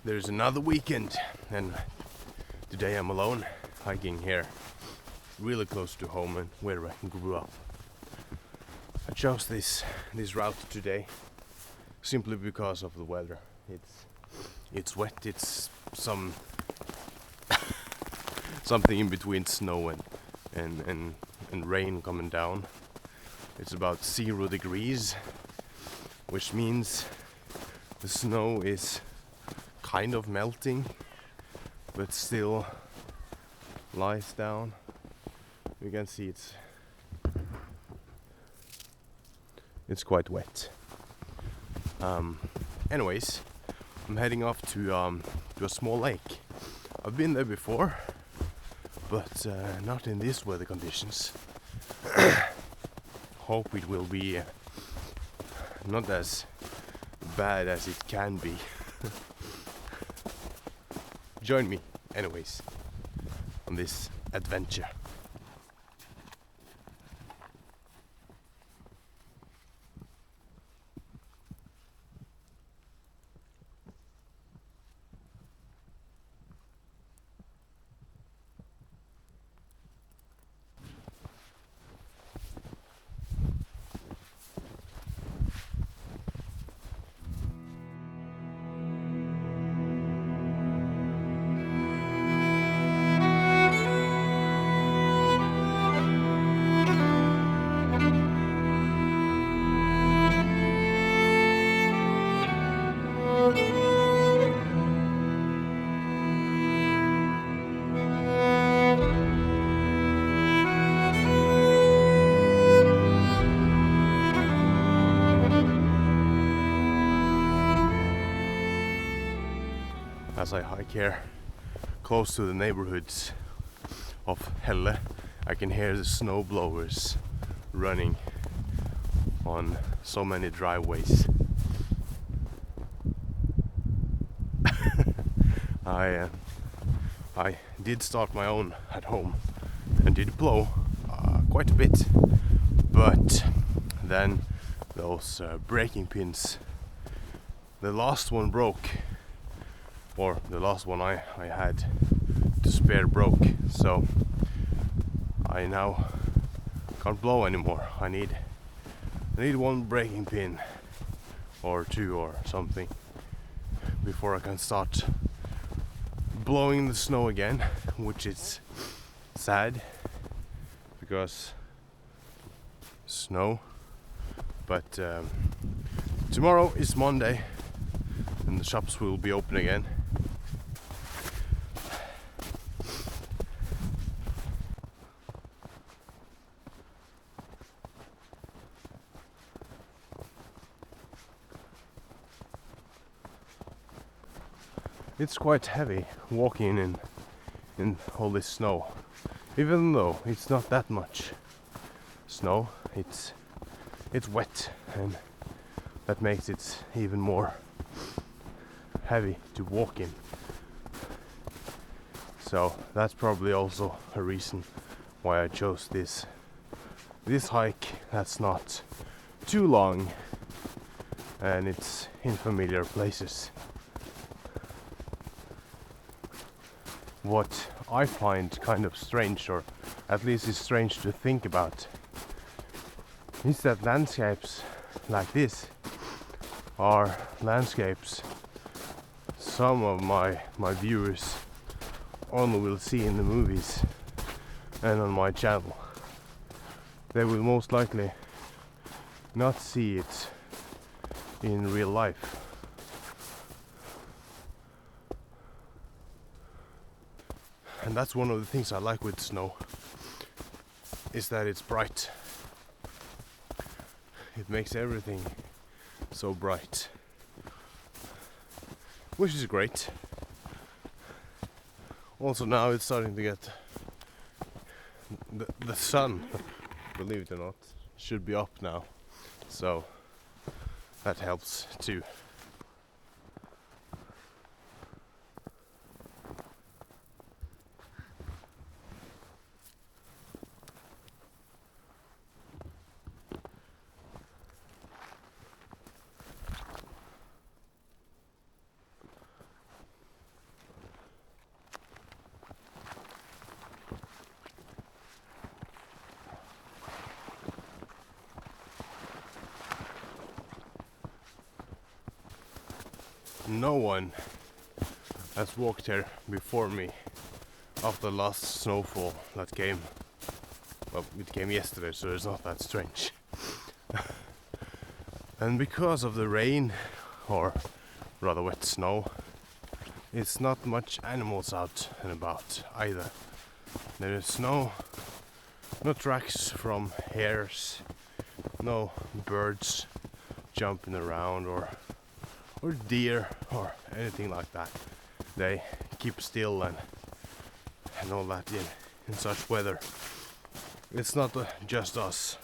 There's another weekend, and today I'm alone hiking here, really close to home and where I grew up. I chose this route today simply because of the weather. It's wet. It's something in between snow and rain coming down. It's about 0 degrees, which means the snow is kind of melting, but still lies down. You can see it's quite wet. Anyways, I'm heading off to a small lake. I've been there before, but not in these weather conditions. Hope it will be not as bad as it can be. Join me, anyways, on this adventure. As I hike here close to the neighborhoods of Helle, I can hear the snow blowers running on so many driveways. I did start my own at home and did blow quite a bit, but then those braking pins, the last one broke, or the last one I had to spare broke, so I now can't blow anymore. I need one braking pin or two or something before I can start blowing the snow again, which is sad because snow. But tomorrow is Monday and the shops will be open again. It's quite heavy walking in all this snow, even though it's not that much snow. It's wet, and that makes it even more heavy to walk in. So that's probably also a reason why I chose this hike that's not too long and it's in familiar places. What I find kind of strange, or at least is strange to think about, is that landscapes like this are landscapes some of my viewers only will see in the movies and on my channel. They will most likely not see it in real life. And that's one of the things I like with snow, is that it's bright. It makes everything so bright, which is great. Also now it's starting to get the sun, believe it or not, should be up now, so that helps too. no one has walked here before me after the last snowfall that came. Well, it came yesterday, so it's not that strange. And because of the rain, or rather wet snow, it's not much animals out and about either. There is no tracks from hares, no birds jumping around, or deer or anything like that. They keep still and all that in such weather. It's not just us.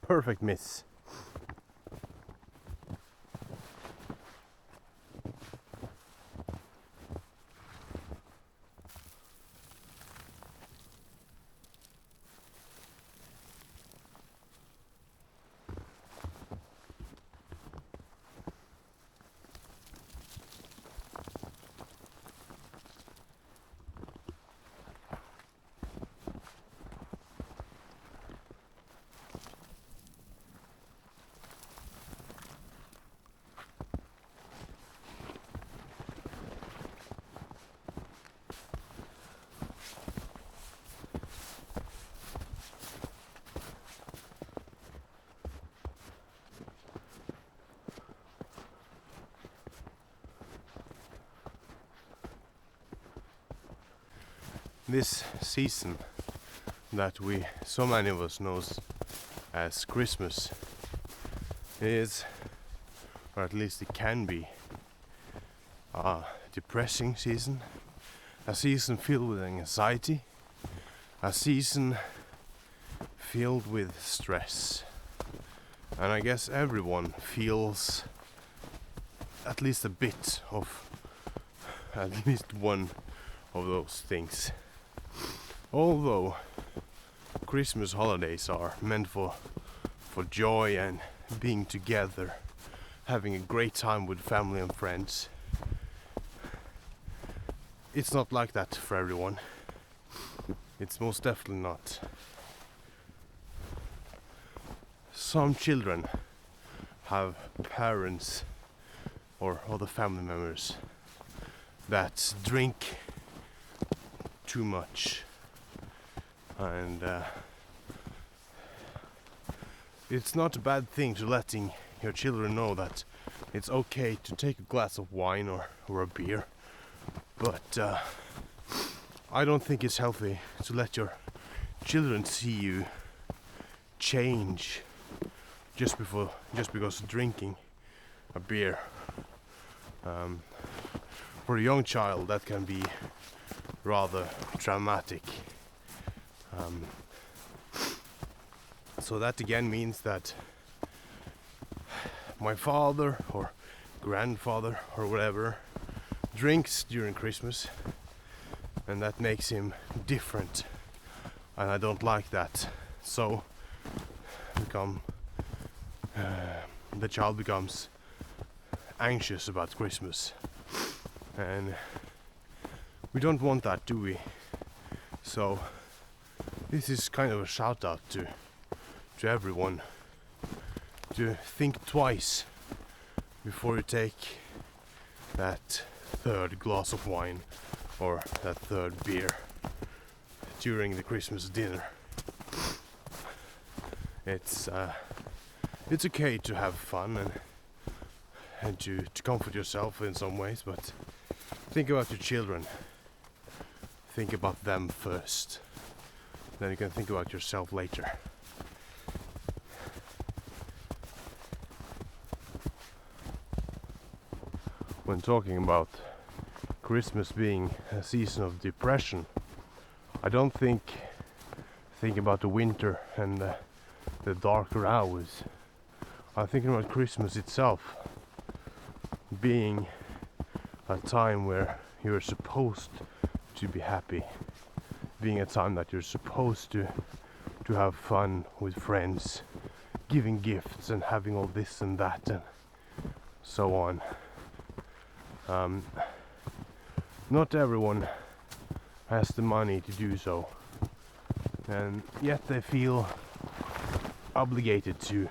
Perfect miss. This season that so many of us knows as Christmas is, or at least it can be, a depressing season, a season filled with anxiety, a season filled with stress. And I guess everyone feels at least a bit of at least one of those things. Although Christmas holidays are meant for joy and being together, having a great time with family and friends, it's not like that for everyone. It's most definitely not. Some children have parents or other family members that drink too much, and it's not a bad thing to letting your children know that it's okay to take a glass of wine or a beer, but I don't think it's healthy to let your children see you change just because drinking a beer. For a young child, that can be rather traumatic. So that again means that my father or grandfather or whatever drinks during Christmas, and that makes him different, and I don't like that. So the child becomes anxious about Christmas, and we don't want that, do we? So this is kind of a shout out to everyone to think twice before you take that third glass of wine or that third beer. during the Christmas dinner. It's okay to have fun and to comfort yourself in some ways, but think about your children. Think about them first. Then you can think about yourself later. When talking about Christmas being a season of depression, I don't think about the winter and the darker hours. I'm thinking about Christmas itself being a time where you're supposed to be happy, being a time that you're supposed to have fun with friends, giving gifts and having all this and that and so on. Not everyone has the money to do so, and yet they feel obligated to,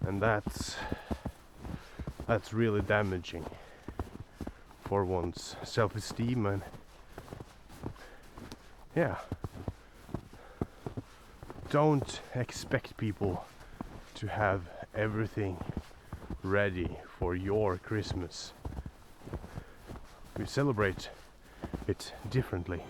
and that's really damaging for one's self-esteem. And yeah, don't expect people to have everything ready for your Christmas. We celebrate it differently.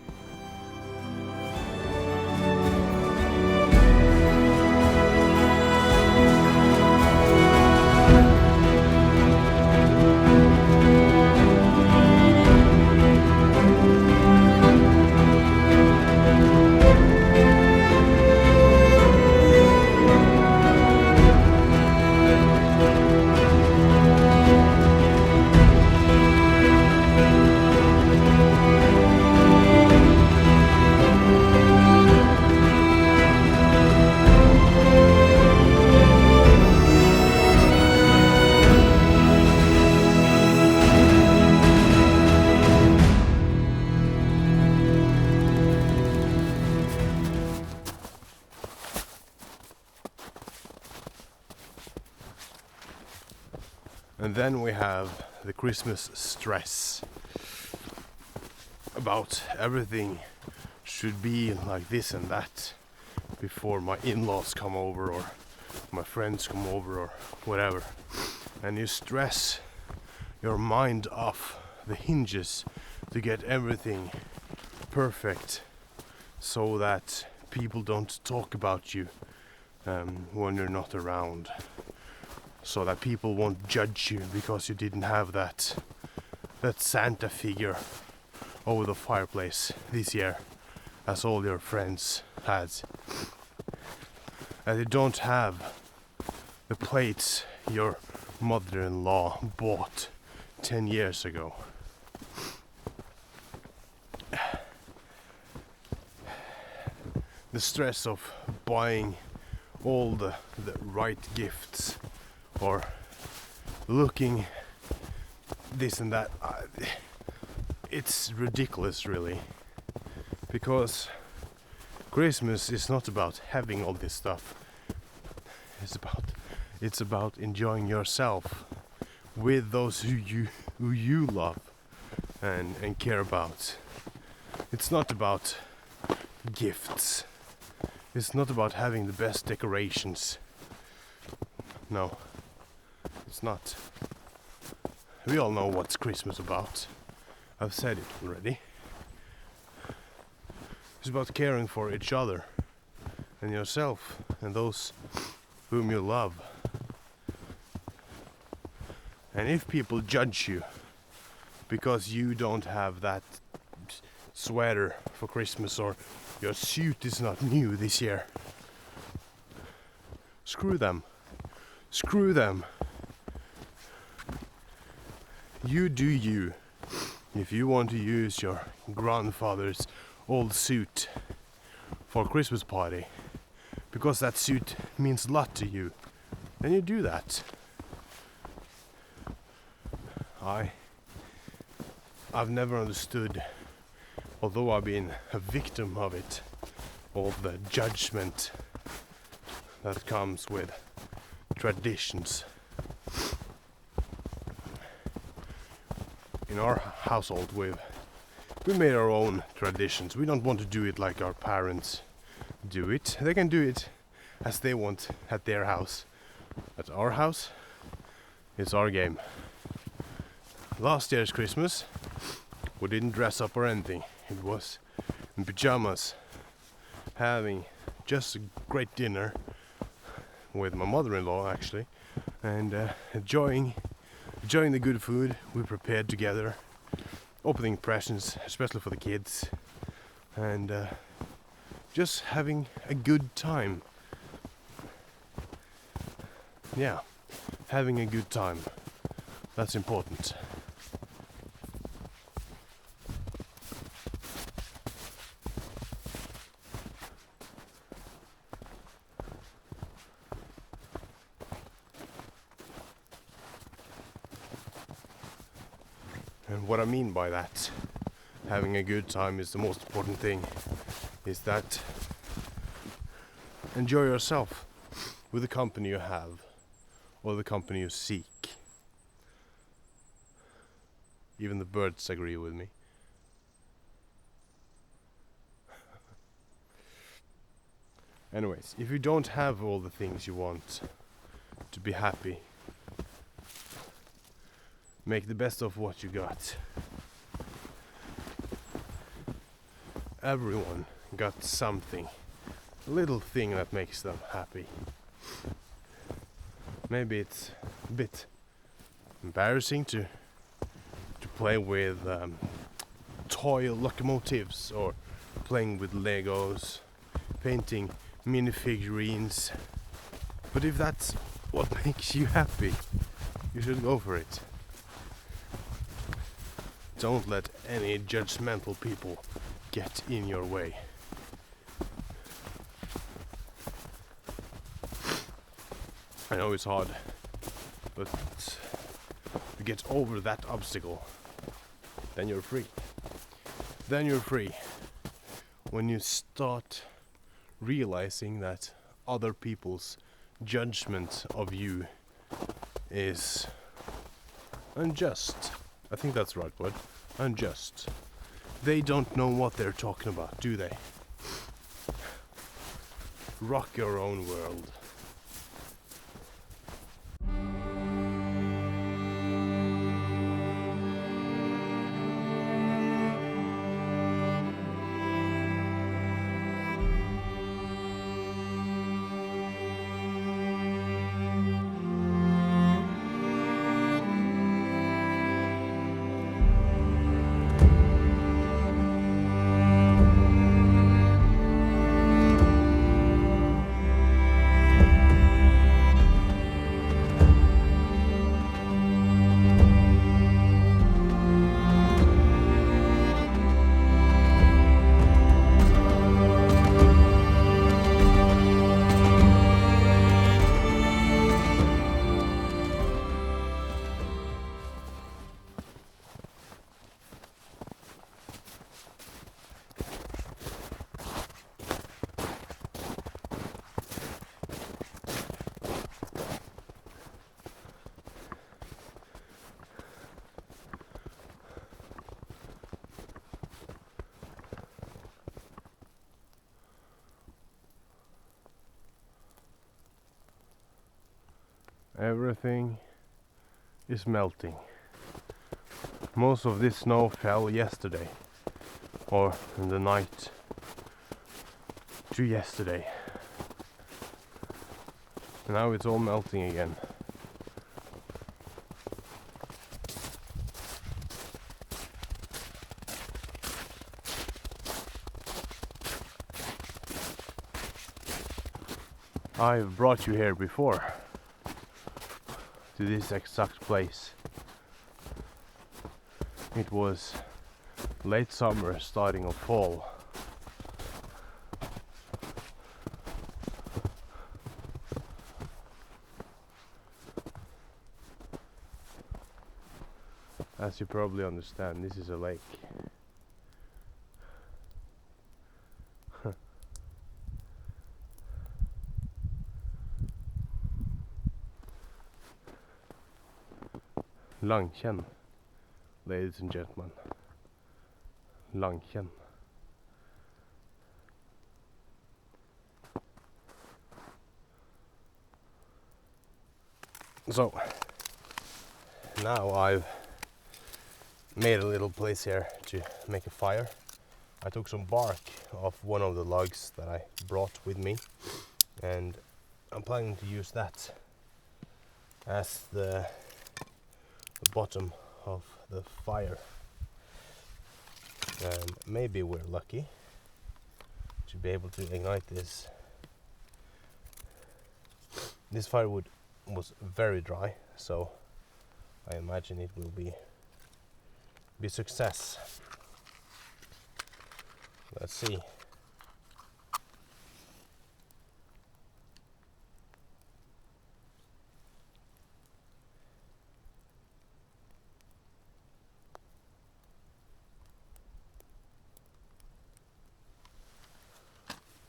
And then we have the Christmas stress about everything should be like this and that before my in-laws come over or my friends come over or whatever. And you stress your mind off the hinges to get everything perfect so that people don't talk about you when you're not around. So that people won't judge you because you didn't have that Santa figure over the fireplace this year as all your friends had. And you don't have the plates your mother-in-law bought 10 years ago. The stress of buying all the right gifts or looking this and that, it's ridiculous really, because Christmas is not about having all this stuff. It's about enjoying yourself with those who you love and care about. It's not about gifts. It's not about having the best decorations. No. It's not. We all know what's Christmas about. I've said it already. It's about caring for each other and yourself and those whom you love. And if people judge you because you don't have that sweater for Christmas or your suit is not new this year, screw them. Screw them. You do you. If you want to use your grandfather's old suit for a Christmas party because that suit means a lot to you, then you do that. I've never understood, although I've been a victim of it, all the judgment that comes with traditions. In our household we've we made our own traditions. We don't want to do it like our parents do it. They can do it as they want at their house. At our house, it's our game. Last year's Christmas, we didn't dress up or anything. It was in pajamas, having just a great dinner with my mother-in-law actually, and enjoying the good food we prepared together, opening presents, especially for the kids, and just having a good time. Yeah, having a good time. That's important. And what I mean by that, having a good time is the most important thing, is that enjoy yourself with the company you have or the company you seek. Even the birds agree with me. Anyways, if you don't have all the things you want to be happy, make the best of what you got. Everyone got something, a little thing that makes them happy. Maybe it's a bit embarrassing to play with toy locomotives, or playing with Legos, painting minifigurines. But if that's what makes you happy, you should go for it. Don't let any judgmental people get in your way. I know it's hard, but to get over that obstacle, then you're free. Then you're free. When you start realizing that other people's judgment of you is unjust. I think that's the right word. Unjust. They don't know what they're talking about, do they? Rock your own world. Everything is melting. Most of this snow fell yesterday, or in the night to yesterday. And now it's all melting again. I've brought you here before, to this exact place. It was late summer, starting of fall. As you probably understand, this is a lake. Langkjenn, ladies and gentlemen. Langkjenn. So now I've made a little place here to make a fire. I took some bark off one of the logs that I brought with me, and I'm planning to use that as the bottom of the fire. Maybe we're lucky to be able to ignite this. This firewood was very dry, so I imagine it will be success. Let's see.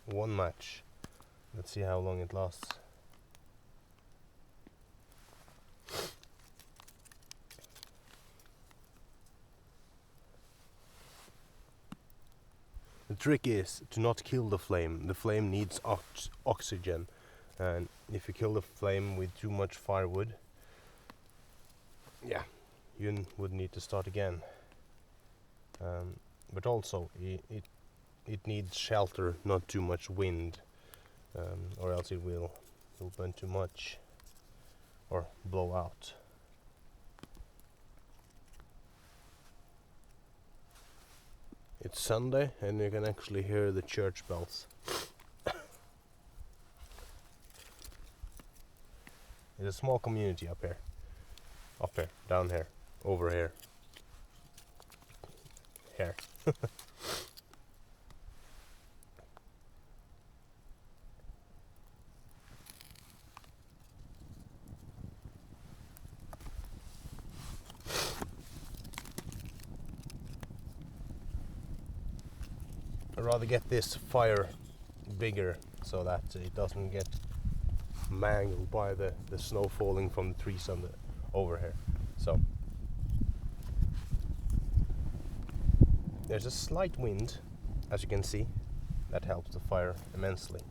One match. Let's see how long it lasts. The trick is to not kill the flame. The flame needs oxygen, and if you kill the flame with too much firewood, yeah, you would need to start again. But also it needs shelter, not too much wind, or else it will burn too much or blow out. It's Sunday and you can actually hear the church bells. It's a small community up here, down here, over here, here. I'd rather get this fire bigger so that it doesn't get mangled by the snow falling from the trees on over here. So there's a slight wind, as you can see, that helps the fire immensely.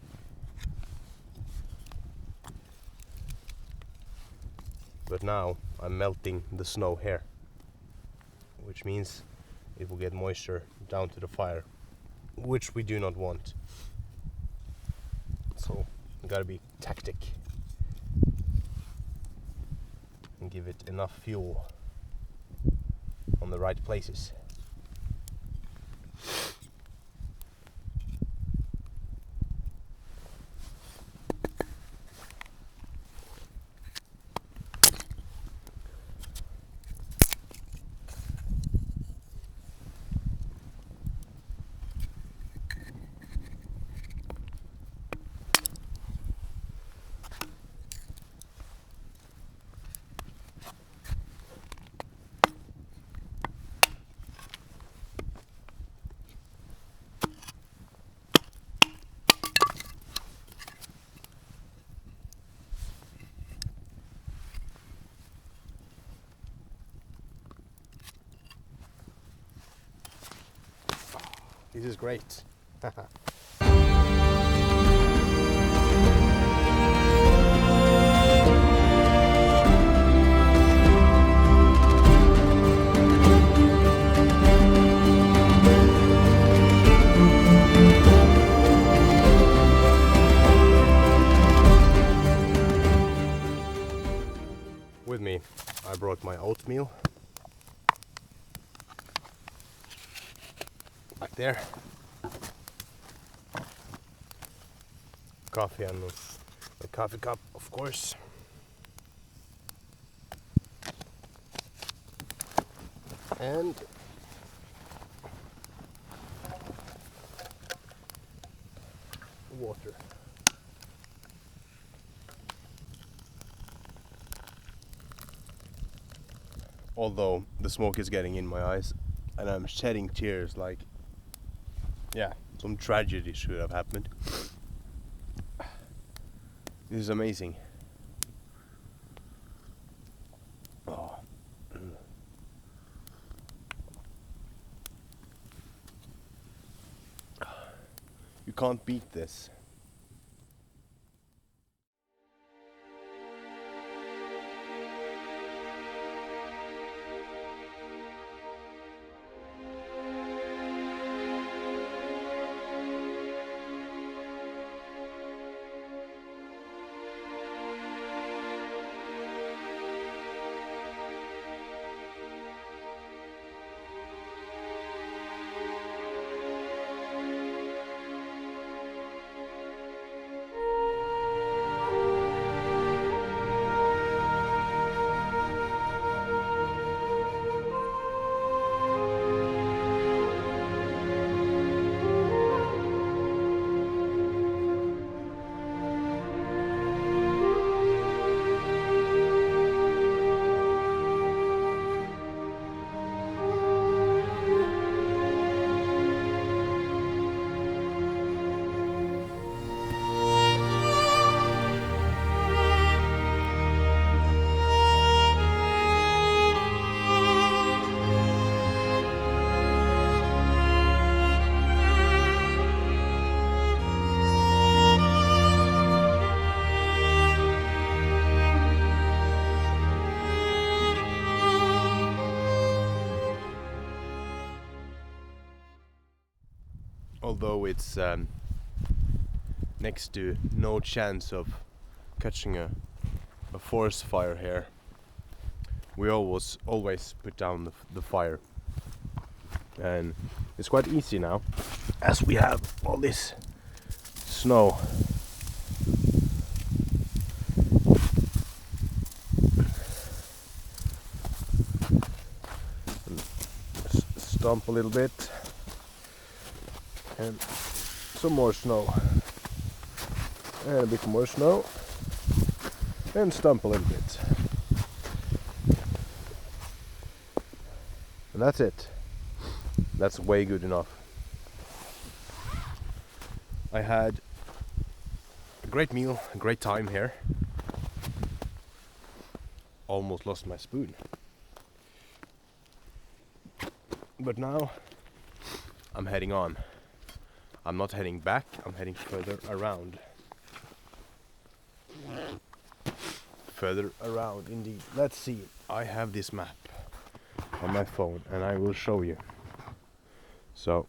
But now I'm melting the snow here, which means it will get moisture down to the fire, which we do not want. So you gotta be tactic and give it enough fuel on the right places. This is great. With me, I brought my oatmeal. Back there. Coffee and a coffee cup, of course. And water. Although the smoke is getting in my eyes and I'm shedding tears, like, yeah, some tragedy should have happened. This is amazing. Oh. You can't beat this. Although it's next to no chance of catching a forest fire here, we always put down the fire, and it's quite easy now as we have all this snow. Stomp a little bit. And some more snow, and a bit more snow, and stump a little bit, and that's it. That's way good enough. I had a great meal, a great time here. Almost lost my spoon, but now I'm heading on. I'm not heading back, I'm heading further around. Further around indeed. Let's see, I have this map on my phone and I will show you. So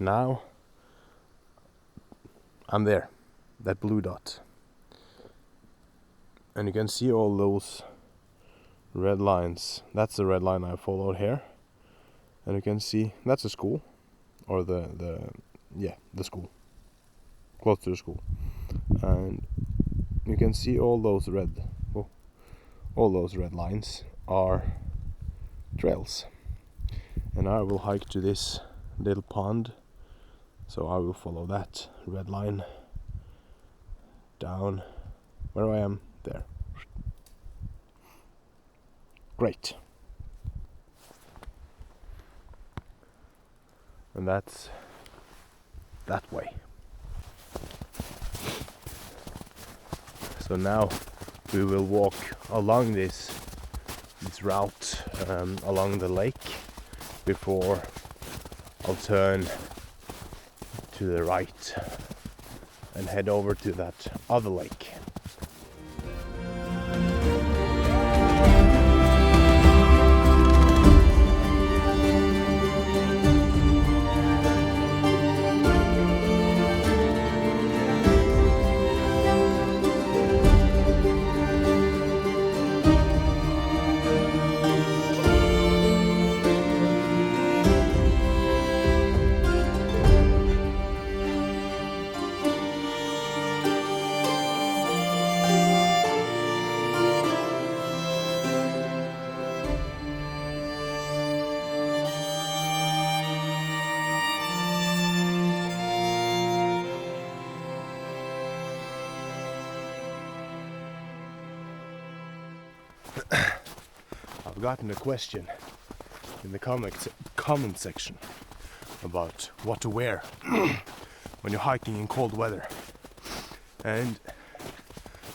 now I'm there, that blue dot. And you can see all those red lines. That's the red line I followed here. And you can see that's a school. Or the school, close to the school, and you can see all those red lines are trails, and I will hike to this little pond, so I will follow that red line down where I am there. Great. And that's that way. So now we will walk along this route along the lake before I'll turn to the right and head over to that other lake. I've gotten a question in the comment section about what to wear when you're hiking in cold weather, and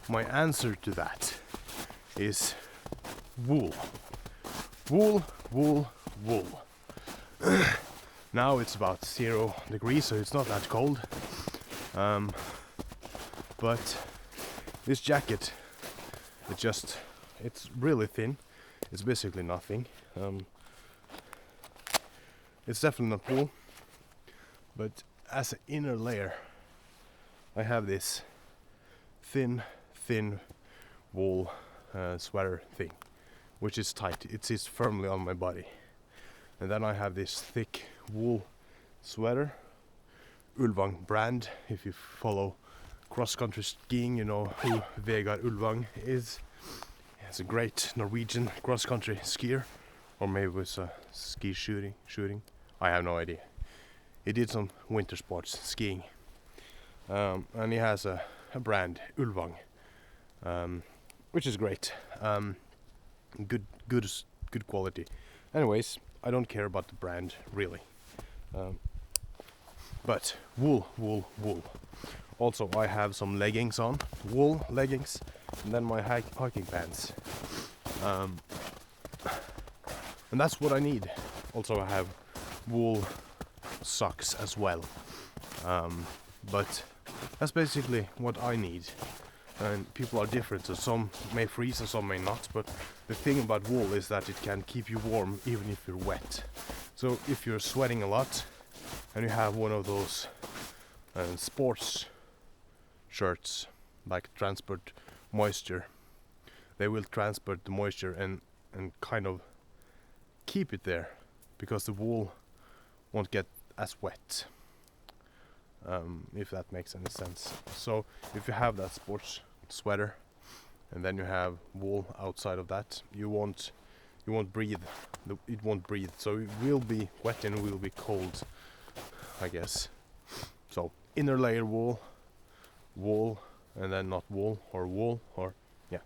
my answer to that is wool. Wool, wool, wool. Now it's about 0 degrees, so it's not that cold. But this jacket, it's really thin. It's basically nothing. It's definitely not wool, but as an inner layer, I have this thin wool sweater thing, which is tight. It sits firmly on my body. And then I have this thick wool sweater, Ulvang brand. If you follow cross-country skiing, you know who Vegard Ulvang is. He's a great Norwegian cross-country skier, or maybe it was ski shooting. I have no idea. He did some winter sports skiing, and he has a brand, Ulvang, which is great. Good quality. Anyways, I don't care about the brand really. But wool. Also, I have some leggings on, wool leggings, and then my hiking pants. And that's what I need. Also, I have wool socks as well. But that's basically what I need. And people are different, so some may freeze and some may not. But the thing about wool is that it can keep you warm even if you're wet. So if you're sweating a lot and you have one of those sports shirts, like transport moisture, they will transport the moisture and kind of keep it there, because the wool won't get as wet, if that makes any sense. So if you have that sports sweater and then you have wool outside of that, you won't breathe. It won't breathe, so it will be wet and it will be cold, I guess. So inner layer wool, and then not wool, or yeah,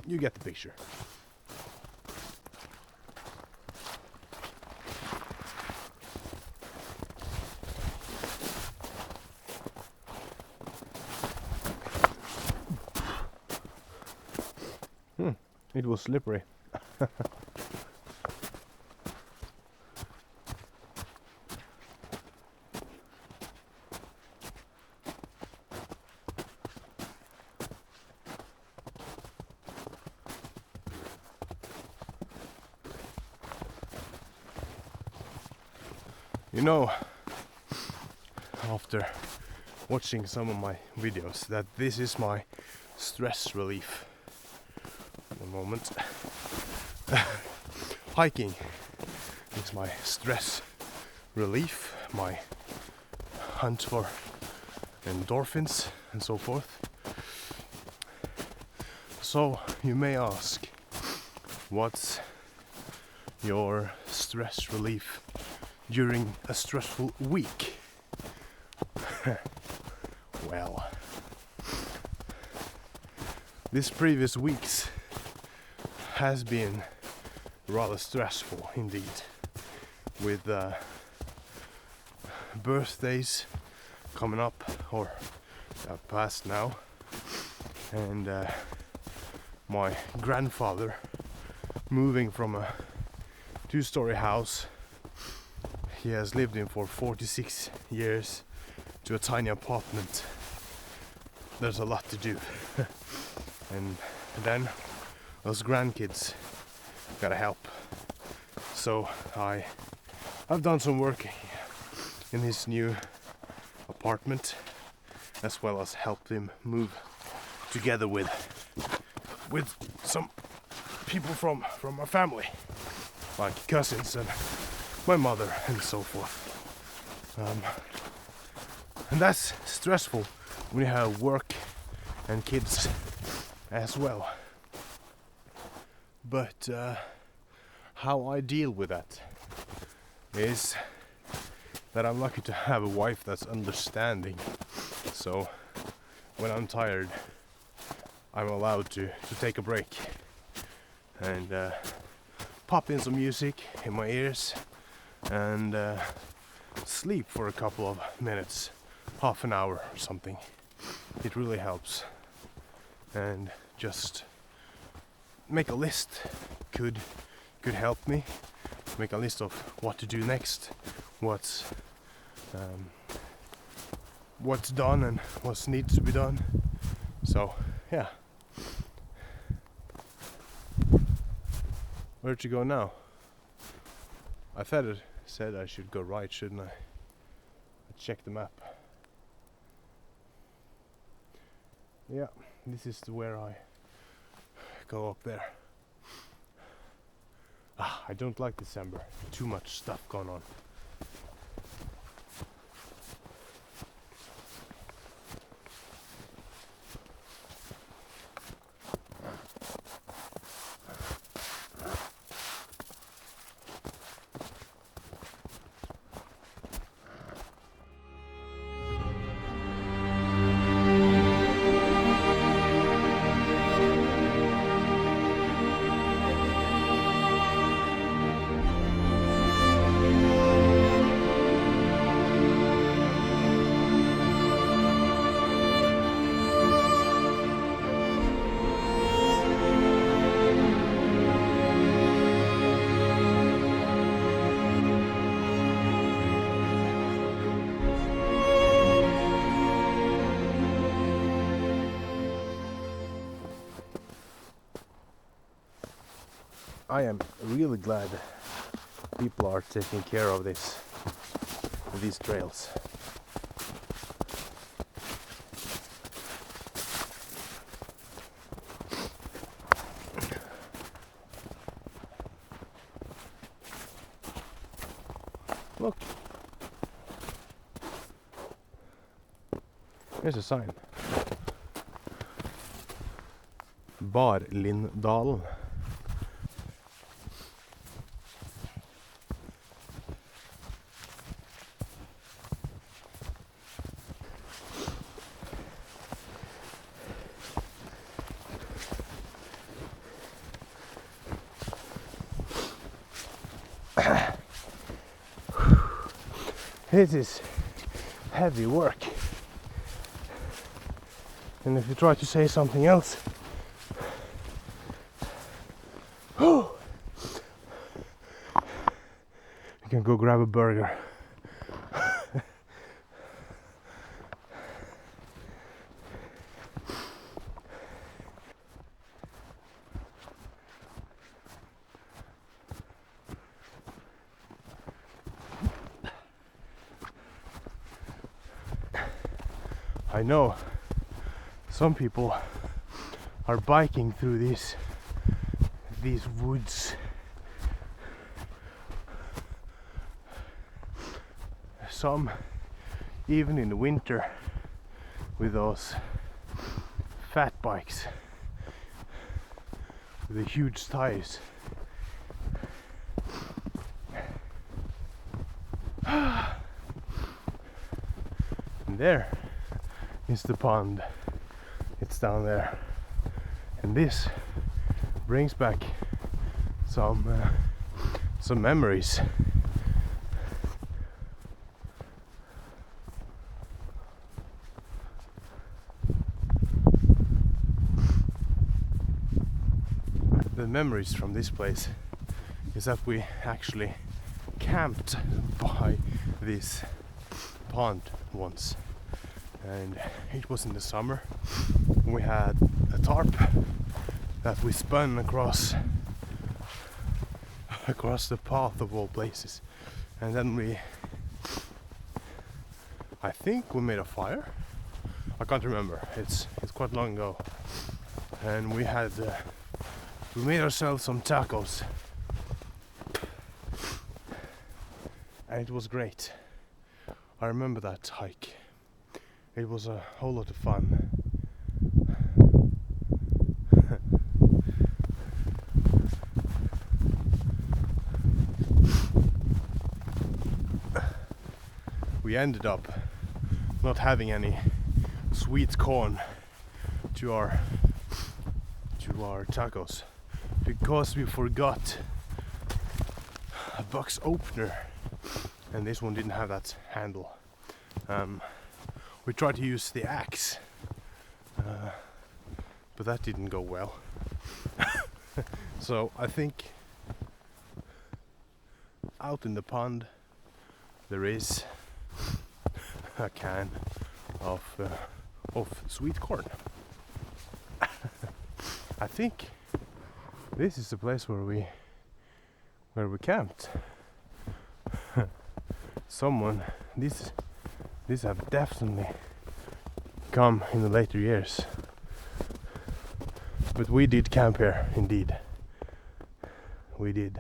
you get the picture. It was slippery. You know, after watching some of my videos, that this is my stress relief. Moment. Hiking is my stress relief, my hunt for endorphins and so forth. So you may ask, what's your stress relief during a stressful week? Well, this previous week's has been rather stressful indeed, with birthdays coming up or past now, and my grandfather moving from a 2-story house he has lived in for 46 years to a tiny apartment. There's a lot to do. And then those grandkids gotta help. So I've done some work in his new apartment, as well as helped him move together with some people from my family, like cousins and my mother and so forth. And that's stressful when you have work and kids as well. But how I deal with that is that I'm lucky to have a wife that's understanding. So when I'm tired, I'm allowed to take a break and pop in some music in my ears and sleep for a couple of minutes, half an hour or something. It really helps. And just make a list could help me. Make a list of what to do next what's done and what needs to be done. So yeah. Where'd you go now? I thought it said I should go right, shouldn't I? Check the map. Yeah, this is where I go up there. I don't like December. Too much stuff going on. I am really glad people are taking care of these trails. Look, there's a sign. Bar Linddalen. This is heavy work, and if you try to say something else, you can go grab a burger. I know some people are biking through these woods. Some even in the winter with those fat bikes with the huge tires. And there is the pond. It's down there, and this brings back some memories. The memories from this place is that we actually camped by this pond once. And it was in the summer. We had a tarp that we spun across the path of all places, and then I think we made a fire. I can't remember. It's quite long ago, and we made ourselves some tacos, and it was great. I remember that hike. It was a whole lot of fun. We ended up not having any sweet corn to our tacos because we forgot a box opener, and this one didn't have that handle. We tried to use the axe, but that didn't go well. So I think out in the pond there is a can of sweet corn. I think this is the place where we camped. These have definitely come in the later years, but we did camp here indeed. We did.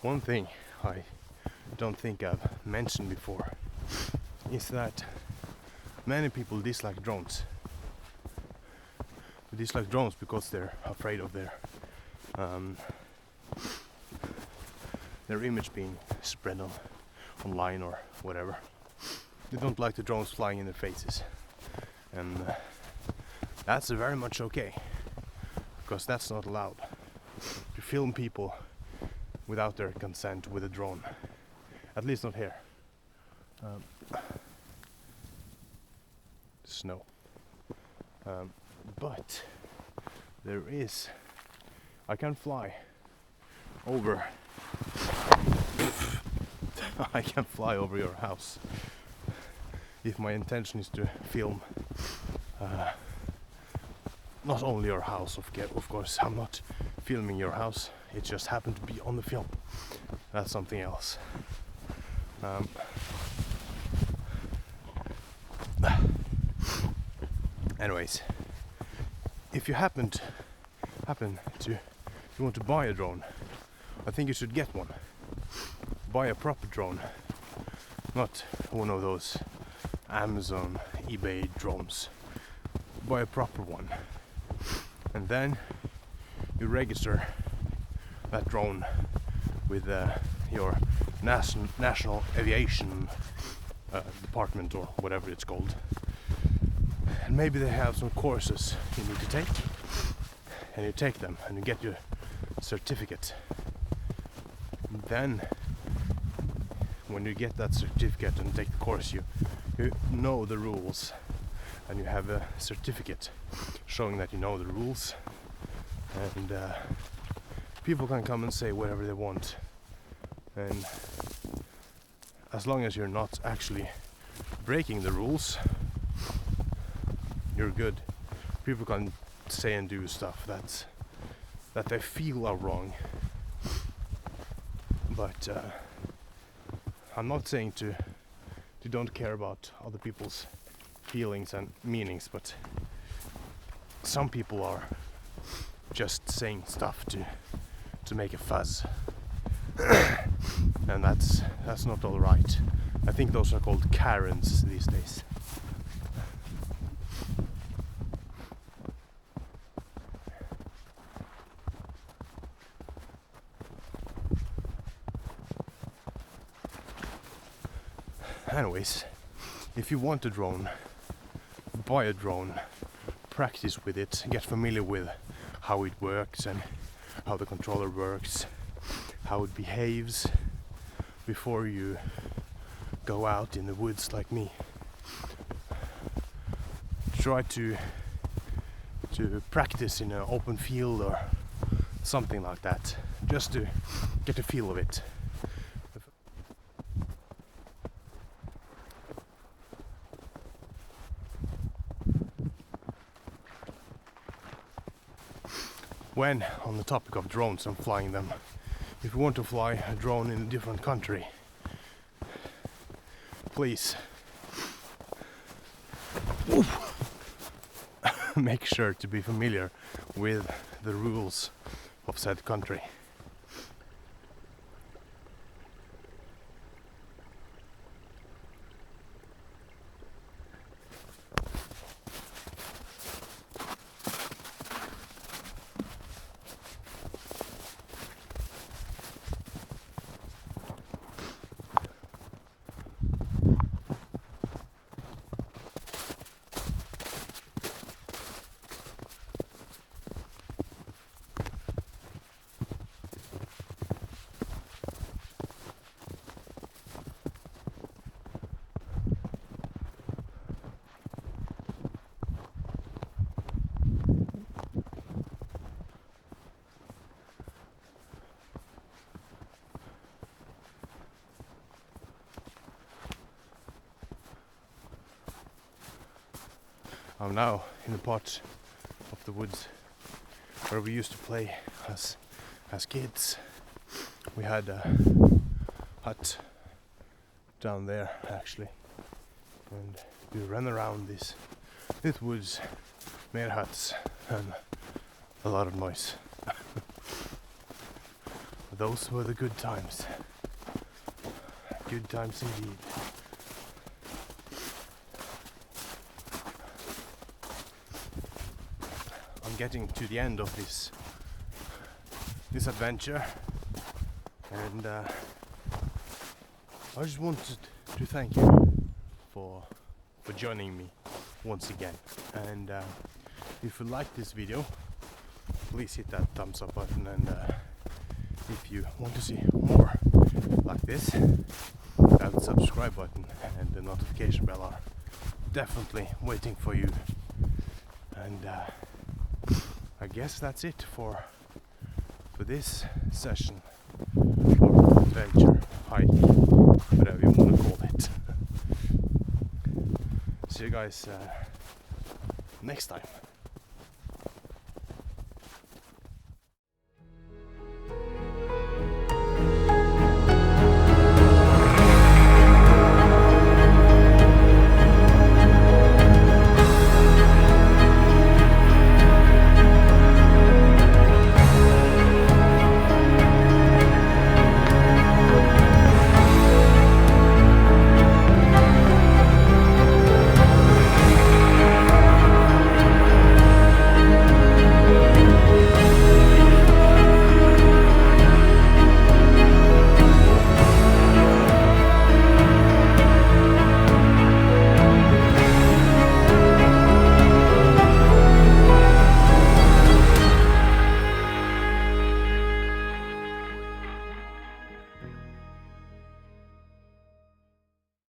One thing I don't think I've mentioned before is that many people dislike drones. They dislike drones because they're afraid of their image being spread online or whatever. They don't like the drones flying in their faces, and that's very much okay, because that's not allowed to film people without their consent with a drone, at least not here. Snow. But there is, I can fly over I can fly over your house if my intention is to film not only your house, of course. I'm not filming your house, it just happened to be on the film. That's something else. Anyways, if you happen to you want to buy a drone, I think you should get one. Buy a proper drone, not one of those Amazon, eBay drones. Buy a proper one, and then you register that drone with your national aviation department, or whatever it's called. And maybe they have some courses you need to take, and you take them and you get your certificate. And then when you get that certificate and take the course, you know the rules, and you have a certificate showing that you know the rules, and people can come and say whatever they want, and as long as you're not actually breaking the rules, you're good. People can say and do stuff that they feel are wrong, but I'm not saying to don't care about other people's feelings and meanings, but some people are just saying stuff to to make a fuzz. And that's not all right. I think those are called Karens these days. Anyways, if you want a drone, buy a drone, practice with it, get familiar with how it works and how the controller works, how it behaves before you go out in the woods like me. Try to practice in an open field or something like that, just to get a feel of it. When on the topic of drones and flying them, if you want to fly a drone in a different country, please make sure to be familiar with the rules of said country. I'm now in the part of the woods where we used to play as kids. We had a hut down there actually, and we ran around these woods, made huts, and a lot of noise. Those were the good times. Good times indeed. I'm getting to the end of this adventure, and I just wanted to thank you for joining me once again. And if you like this video, please hit that thumbs up button, and if you want to see more like this, the subscribe button and the notification bell are definitely waiting for you. And I guess that's it for this session, or adventure, hike, whatever you want to call it. See you guys next time.